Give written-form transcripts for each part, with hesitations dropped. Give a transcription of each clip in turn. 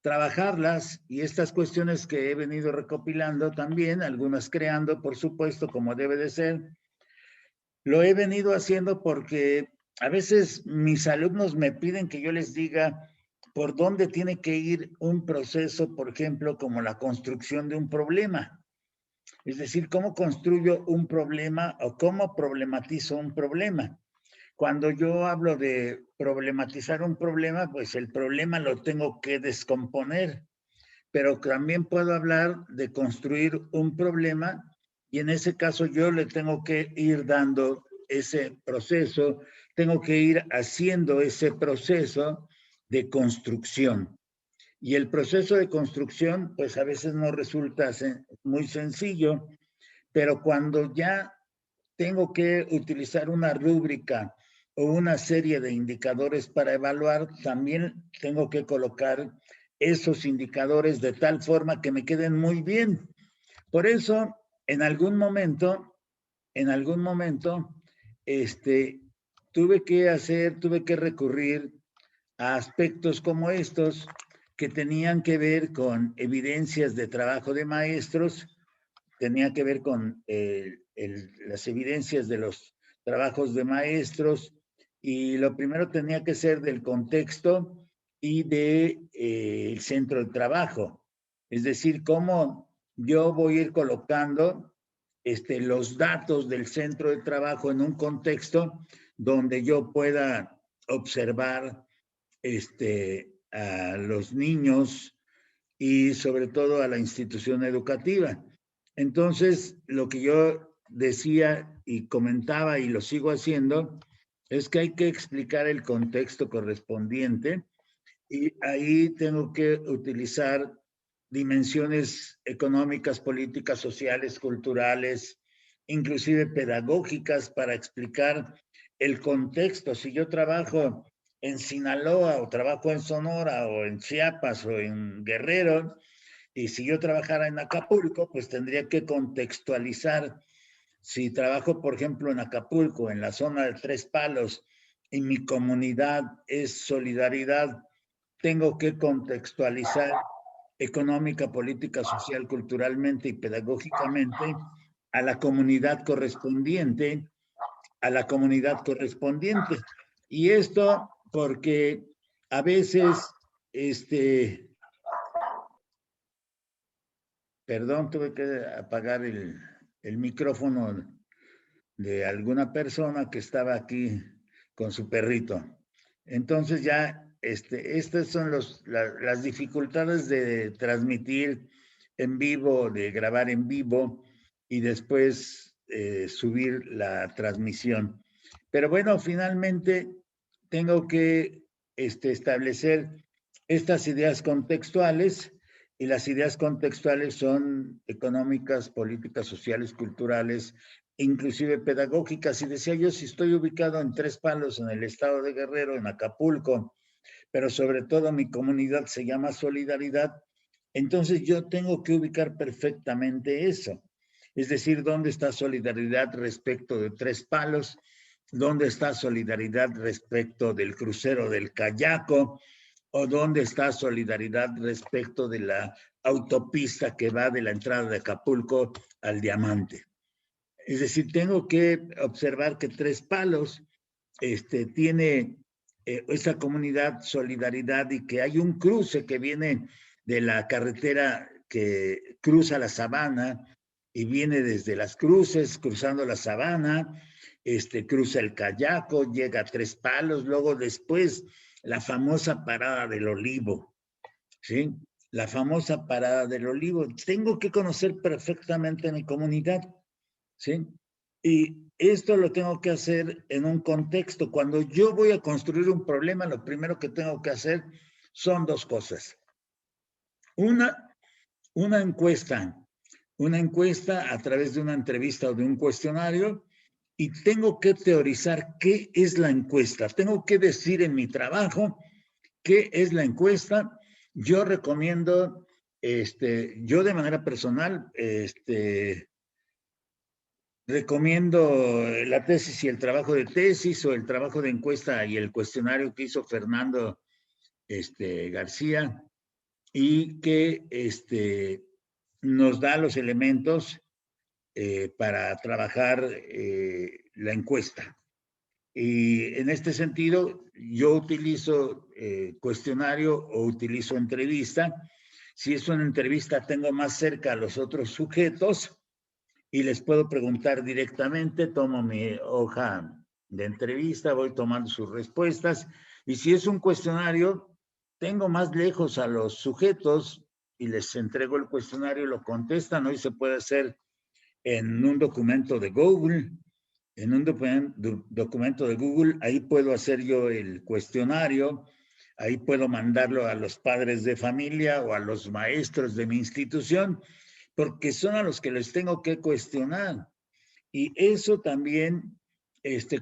trabajarlas, y estas cuestiones que he venido recopilando también, algunas creando, por supuesto, como debe de ser, lo he venido haciendo porque a veces mis alumnos me piden que yo les diga por dónde tiene que ir un proceso, por ejemplo, como la construcción de un problema. Es decir, cómo construyo un problema o cómo problematizo un problema. Cuando yo hablo de problematizar un problema, pues el problema lo tengo que descomponer, pero también puedo hablar de construir un problema, y en ese caso yo le tengo que ir dando ese proceso, tengo que ir haciendo ese proceso de construcción. Y el proceso de construcción, pues a veces no resulta muy sencillo, pero cuando ya tengo que utilizar una rúbrica o una serie de indicadores para evaluar, también tengo que colocar esos indicadores de tal forma que me queden muy bien. Por eso, en algún momento, este, tuve que recurrir a aspectos como estos que tenían que ver con evidencias de trabajo de maestros, tenía que ver con las evidencias de los trabajos de maestros, y lo primero tenía que ser del contexto y del centro de trabajo. Es decir, cómo yo voy a ir colocando los datos del centro de trabajo en un contexto donde yo pueda observar a los niños y sobre todo a la institución educativa. Entonces, lo que yo decía y comentaba, y lo sigo haciendo, es que hay que explicar el contexto correspondiente, y ahí tengo que utilizar dimensiones económicas, políticas, sociales, culturales, inclusive pedagógicas, para explicar el contexto. Si yo trabajo en Sinaloa, o trabajo en Sonora, o en Chiapas, o en Guerrero, y si yo trabajara en Acapulco, pues tendría que contextualizar. Si trabajo, por ejemplo, en Acapulco, en la zona de Tres Palos, y mi comunidad es solidaridad, tengo que contextualizar económica, política, social, culturalmente y pedagógicamente a la comunidad correspondiente, a la comunidad correspondiente. Y esto porque a veces, perdón, tuve que apagar el micrófono de alguna persona que estaba aquí con su perrito. Entonces ya, estas son las dificultades de transmitir en vivo, de grabar en vivo y después subir la transmisión. Pero bueno, finalmente tengo que establecer estas ideas contextuales, y las ideas contextuales son económicas, políticas, sociales, culturales, inclusive pedagógicas. Y decía yo, si estoy ubicado en Tres Palos, en el estado de Guerrero, en Acapulco, pero sobre todo mi comunidad se llama Solidaridad, entonces yo tengo que ubicar perfectamente eso. Es decir, ¿dónde está Solidaridad respecto de Tres Palos? ¿Dónde está Solidaridad respecto del crucero del Cayaco? ¿O dónde está Solidaridad respecto de la autopista que va de la entrada de Acapulco al Diamante? Es decir, tengo que observar que Tres Palos tiene esa comunidad Solidaridad, y que hay un cruce que viene de la carretera que cruza la sabana y viene desde Las Cruces, cruzando la sabana, cruza el Cayaco, llega a Tres Palos, luego después la famosa parada del Olivo, ¿sí? La famosa parada del Olivo. Tengo que conocer perfectamente mi comunidad, ¿sí? Y esto lo tengo que hacer en un contexto. Cuando yo voy a construir un problema, lo primero que tengo que hacer son dos cosas. Una, una encuesta, una encuesta a través de una entrevista o de un cuestionario, y tengo que teorizar qué es la encuesta. Tengo que decir en mi trabajo qué es la encuesta. Yo recomiendo, yo de manera personal, recomiendo la tesis y el trabajo de tesis, o el trabajo de encuesta y el cuestionario que hizo Fernando García, y que nos da los elementos para trabajar la encuesta. Y en este sentido, yo utilizo cuestionario o utilizo entrevista. Si es una entrevista, tengo más cerca a los otros sujetos y les puedo preguntar directamente, tomo mi hoja de entrevista, voy tomando sus respuestas. Y si es un cuestionario, tengo más lejos a los sujetos y les entrego el cuestionario, lo contestan. Hoy se puede hacer en un documento de Google. En un documento de Google, ahí puedo hacer yo el cuestionario, ahí puedo mandarlo a los padres de familia o a los maestros de mi institución, porque son a los que les tengo que cuestionar. Y eso también,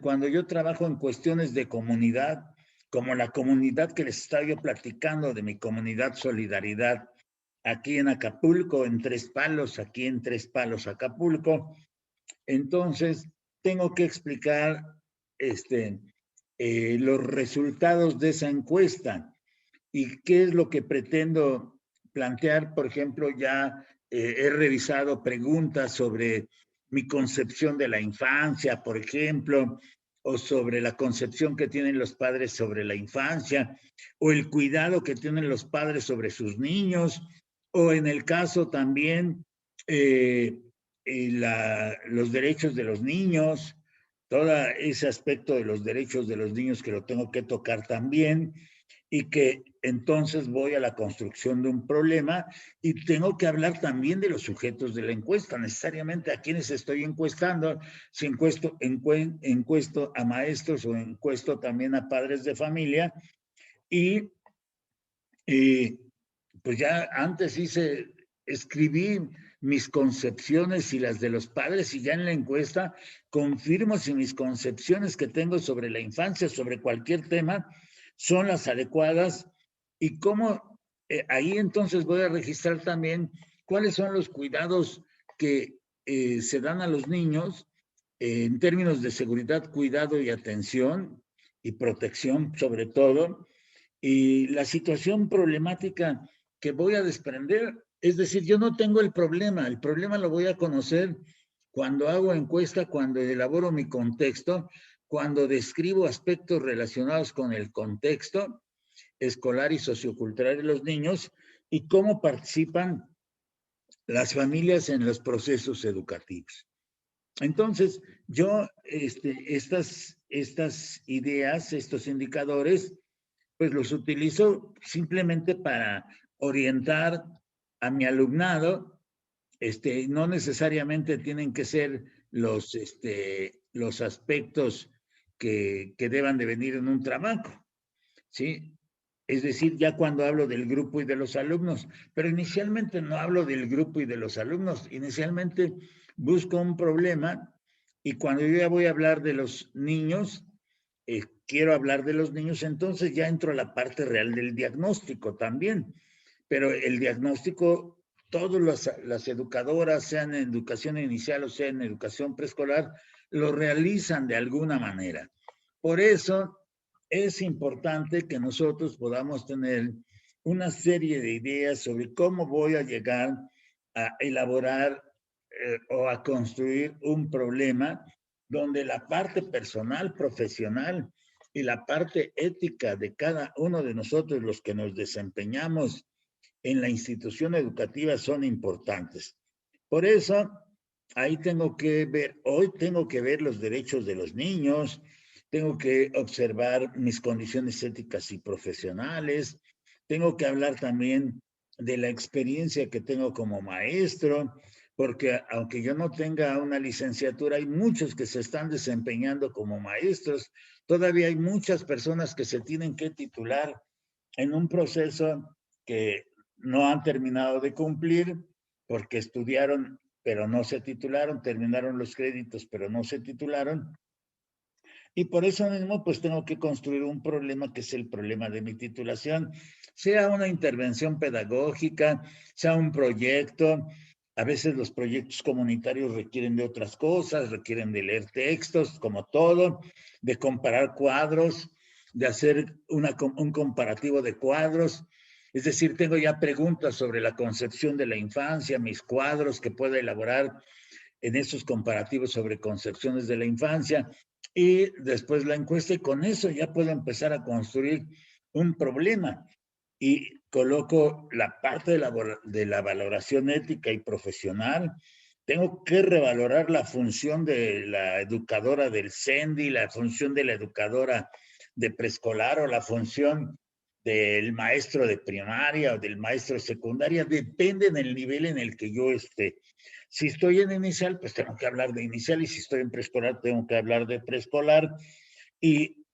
cuando yo trabajo en cuestiones de comunidad, como la comunidad que les estaba yo platicando de mi comunidad Solidaridad, aquí en Acapulco, en Tres Palos, aquí en Tres Palos, Acapulco, entonces tengo que explicar los resultados de esa encuesta y qué es lo que pretendo plantear. Por ejemplo, ya he revisado preguntas sobre mi concepción de la infancia, por ejemplo, o sobre la concepción que tienen los padres sobre la infancia, o el cuidado que tienen los padres sobre sus niños, o en el caso también los derechos de los niños, todo ese aspecto de los derechos de los niños que lo tengo que tocar también, y que entonces voy a la construcción de un problema y tengo que hablar también de los sujetos de la encuesta, necesariamente a quienes estoy encuestando, si encuesto a maestros o encuesto también a padres de familia, y pues ya antes escribí mis concepciones y las de los padres, y ya en la encuesta confirmo si mis concepciones que tengo sobre la infancia, sobre cualquier tema, son las adecuadas, y cómo ahí entonces voy a registrar también cuáles son los cuidados que se dan a los niños en términos de seguridad, cuidado y atención y protección sobre todo, y la situación problemática que voy a desprender. Es decir, yo no tengo el problema lo voy a conocer cuando hago encuesta, cuando elaboro mi contexto, cuando describo aspectos relacionados con el contexto escolar y sociocultural de los niños y cómo participan las familias en los procesos educativos. Entonces, yo estas ideas, estos indicadores, pues los utilizo simplemente para orientar a mi alumnado. No necesariamente tienen que ser los aspectos que deban de venir en un trabajo, ¿sí? Es decir, ya cuando hablo del grupo y de los alumnos, pero inicialmente no hablo del grupo y de los alumnos, inicialmente busco un problema, y cuando yo ya voy a hablar de los niños, quiero hablar de los niños, entonces ya entro a la parte real del diagnóstico también. Pero el diagnóstico, todas las educadoras, sean en educación inicial o sea en educación preescolar, lo realizan de alguna manera. Por eso es importante que nosotros podamos tener una serie de ideas sobre cómo voy a llegar a elaborar o a construir un problema donde la parte personal, profesional y la parte ética de cada uno de nosotros, los que nos desempeñamos en la institución educativa, son importantes. Por eso, ahí hoy tengo que ver los derechos de los niños, tengo que observar mis condiciones éticas y profesionales, tengo que hablar también de la experiencia que tengo como maestro, porque aunque yo no tenga una licenciatura, hay muchos que se están desempeñando como maestros. Todavía hay muchas personas que se tienen que titular en un proceso que no han terminado de cumplir porque estudiaron pero no se titularon, terminaron los créditos pero no se titularon. Y por eso mismo, pues tengo que construir un problema que es el problema de mi titulación, sea una intervención pedagógica, sea un proyecto. A veces los proyectos comunitarios requieren de otras cosas, requieren de leer textos, como todo, de comparar cuadros, de hacer un comparativo de cuadros. Es decir, tengo ya preguntas sobre la concepción de la infancia, mis cuadros que puedo elaborar en esos comparativos sobre concepciones de la infancia, y después la encuesta, y con eso ya puedo empezar a construir un problema. Y coloco la parte de la valoración ética y profesional. Tengo que revalorar la función de la educadora del CENDI, la función de la educadora de preescolar o la función del maestro de primaria o del maestro de secundaria, depende del nivel en el que yo esté. Si estoy en inicial, pues tengo que hablar de inicial, y si estoy en preescolar, tengo que hablar de preescolar. Y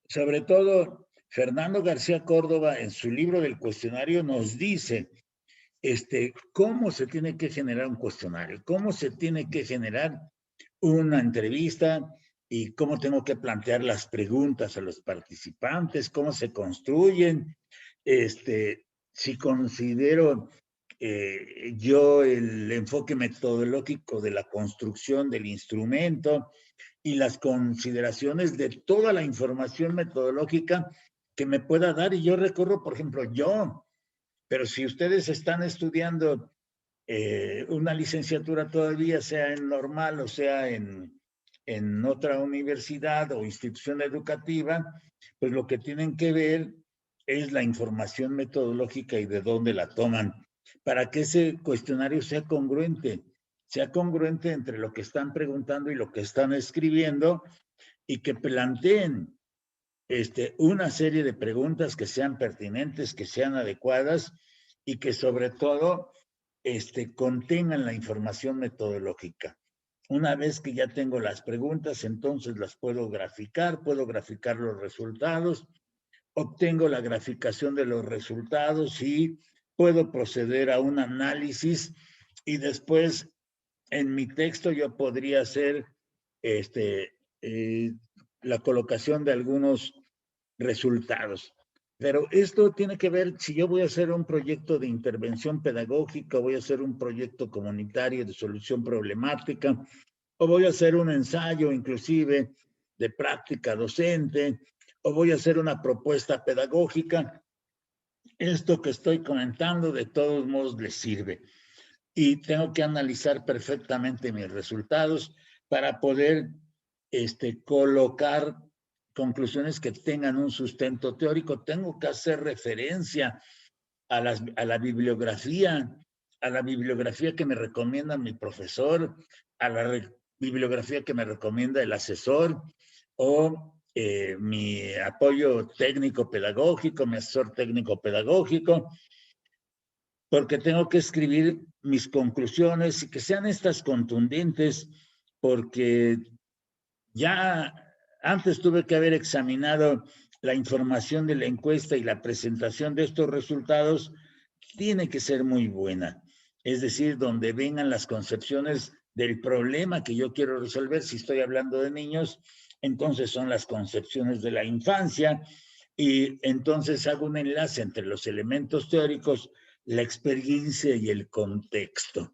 sobre todo, Fernando García Córdoba, en su libro del cuestionario, nos dice cómo se tiene que generar un cuestionario, cómo se tiene que generar una entrevista y cómo tengo que plantear las preguntas a los participantes, cómo se construyen, si considero yo el enfoque metodológico de la construcción del instrumento y las consideraciones de toda la información metodológica que me pueda dar. Y yo recorro, por ejemplo, pero si ustedes están estudiando una licenciatura todavía, sea en normal o sea en otra universidad o institución educativa, pues lo que tienen que ver es la información metodológica y de dónde la toman, para que ese cuestionario sea congruente entre lo que están preguntando y lo que están escribiendo, y que planteen una serie de preguntas que sean pertinentes, que sean adecuadas, y que sobre todo contengan la información metodológica. Una vez que ya tengo las preguntas, entonces las puedo graficar los resultados, obtengo la graficación de los resultados y puedo proceder a un análisis, y después en mi texto yo podría hacer la colocación de algunos resultados. Pero esto tiene que ver, si yo voy a hacer un proyecto de intervención pedagógica, voy a hacer un proyecto comunitario de solución problemática, o voy a hacer un ensayo inclusive de práctica docente, o voy a hacer una propuesta pedagógica, esto que estoy comentando de todos modos les sirve. Y tengo que analizar perfectamente mis resultados para poder colocar conclusiones que tengan un sustento teórico. Tengo que hacer referencia a la bibliografía que me recomienda mi profesor, a la bibliografía que me recomienda el asesor, o mi apoyo técnico pedagógico, mi asesor técnico pedagógico, porque tengo que escribir mis conclusiones y que sean estas contundentes, porque ya antes tuve que haber examinado la información de la encuesta, y la presentación de estos resultados tiene que ser muy buena. Es decir, donde vengan las concepciones del problema que yo quiero resolver. Si estoy hablando de niños, entonces son las concepciones de la infancia, y entonces hago un enlace entre los elementos teóricos, la experiencia y el contexto.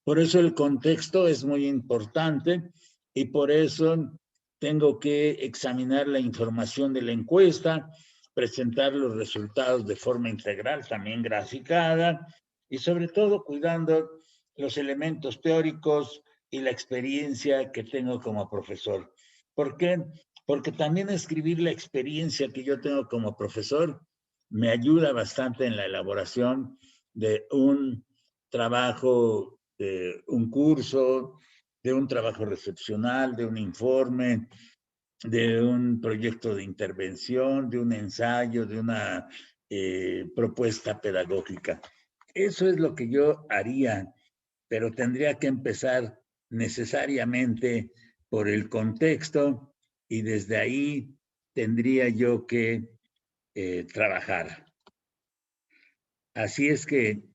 Por eso el contexto es muy importante, y por eso tengo que examinar la información de la encuesta, presentar los resultados de forma integral, también graficada, y sobre todo cuidando los elementos teóricos y la experiencia que tengo como profesor. ¿Por qué? Porque también escribir la experiencia que yo tengo como profesor me ayuda bastante en la elaboración de un trabajo, de un curso, de un trabajo recepcional, de un informe, de un proyecto de intervención, de un ensayo, de una propuesta pedagógica. Eso es lo que yo haría, pero tendría que empezar necesariamente por el contexto, y desde ahí tendría yo que trabajar. Así es que